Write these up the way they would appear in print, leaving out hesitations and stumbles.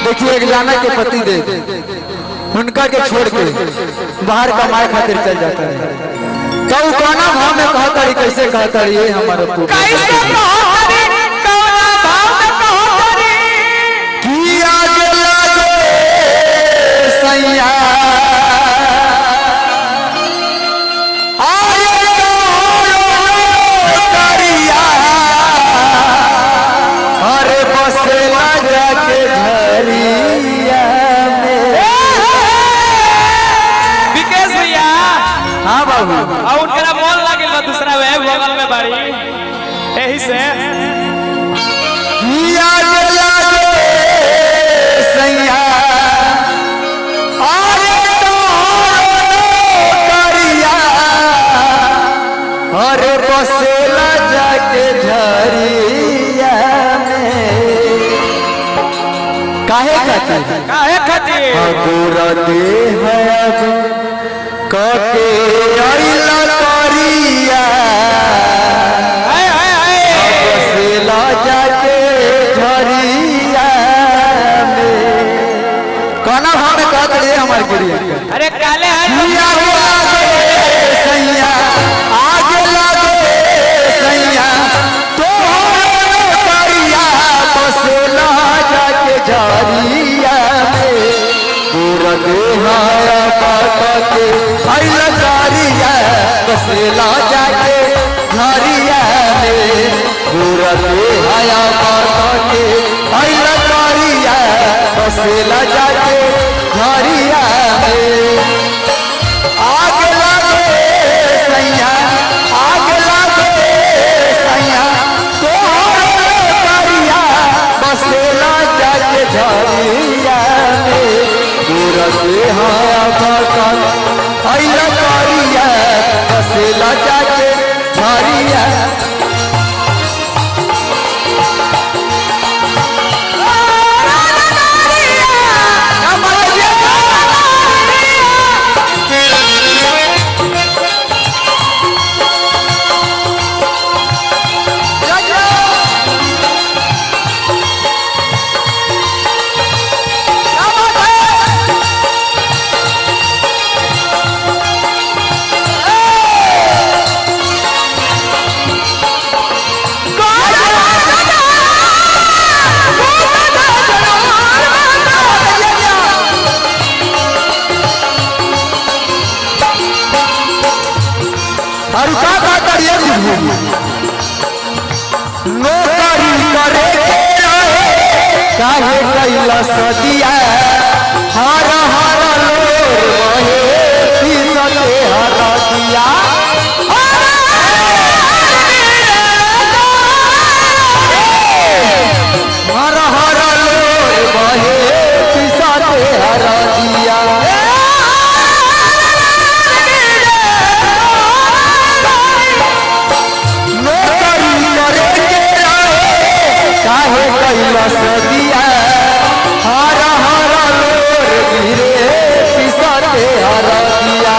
देखिए एक जाना के पति दे उनका के छोड़ के बाहर कमाए खातिर चल जाता है, तो कोना भाव में कहता है, कैसे कहता है ये हमारा कैसे कहता रे कोना भाव में कहता रे कि आगे लागे सैया और उनका मन लगे दूसरा वे बगल में बाड़ी यही से सैया अरे बसेला जाके झरिया में काहे खातिर पूरा देह कके आइला करिया बसेला जाके झरिया में कोना भाव में कहत रे हमार गुड़िया अरे काले सैया आगे लागे सैया तो करिया बसेला जाके झरिया में पूरा देहाया के आइला करिया बसेला जाके झरिया में पूरा देहाया के आइला करिया बसेला जाके झरिया में आग लागे सैया आग लागे सैया तो करिया बसेला जाके झरिया में पूरा देहाया आइला करिया बसेला जाके झरिया और का करिए नौकरी करे काहे कैला सदिया हर हर लोर बहे पीसते हर दिया हर हर लोर बहे पीसते हर दिया काहे कैला सदिया हर हर लोर गिरे पिसते हर दिया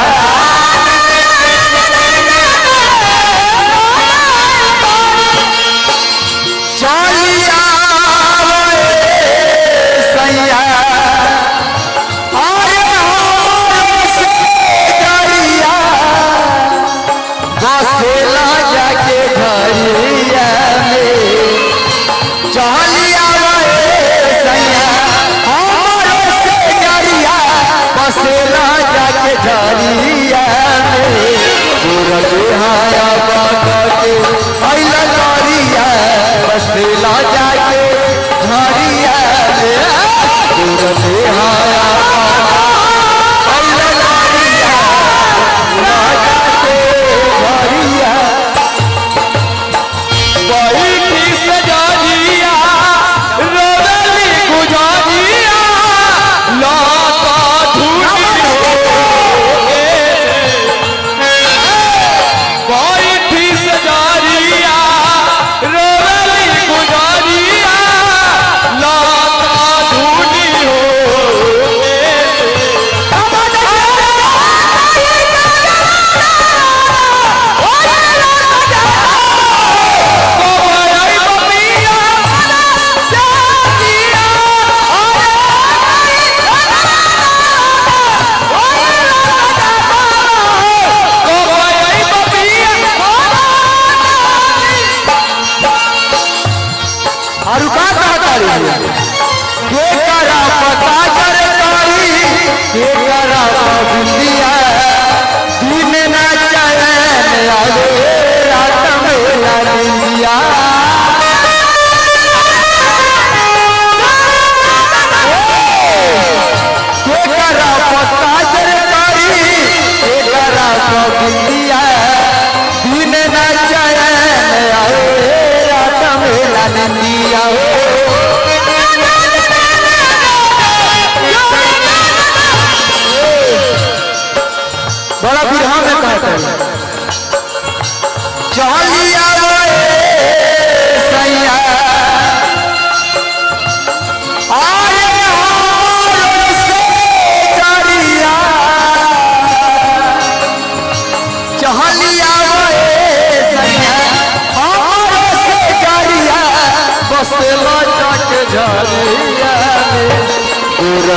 चलिया सैया बसेला जाके झरिया में चलिया सैया हमारे से डरिया बसेला जाके झरिया में पूरा देहाया के आइला करिया बसेला जाके झरिया में पूरा देहाया आइला करिया जाके झरिया बैठी से जाजिया रोदली गुजारिया लाता धूनी बैठी से जाजिया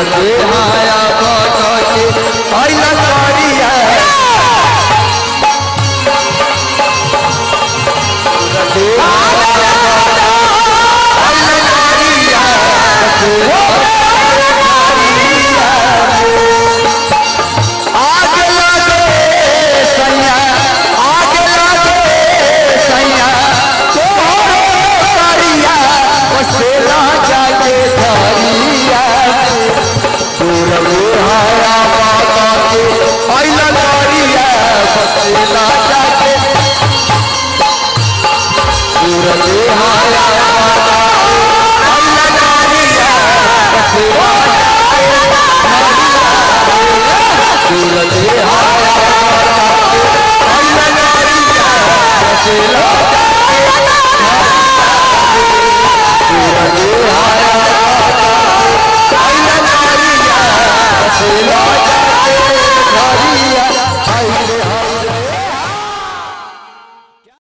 लगे आया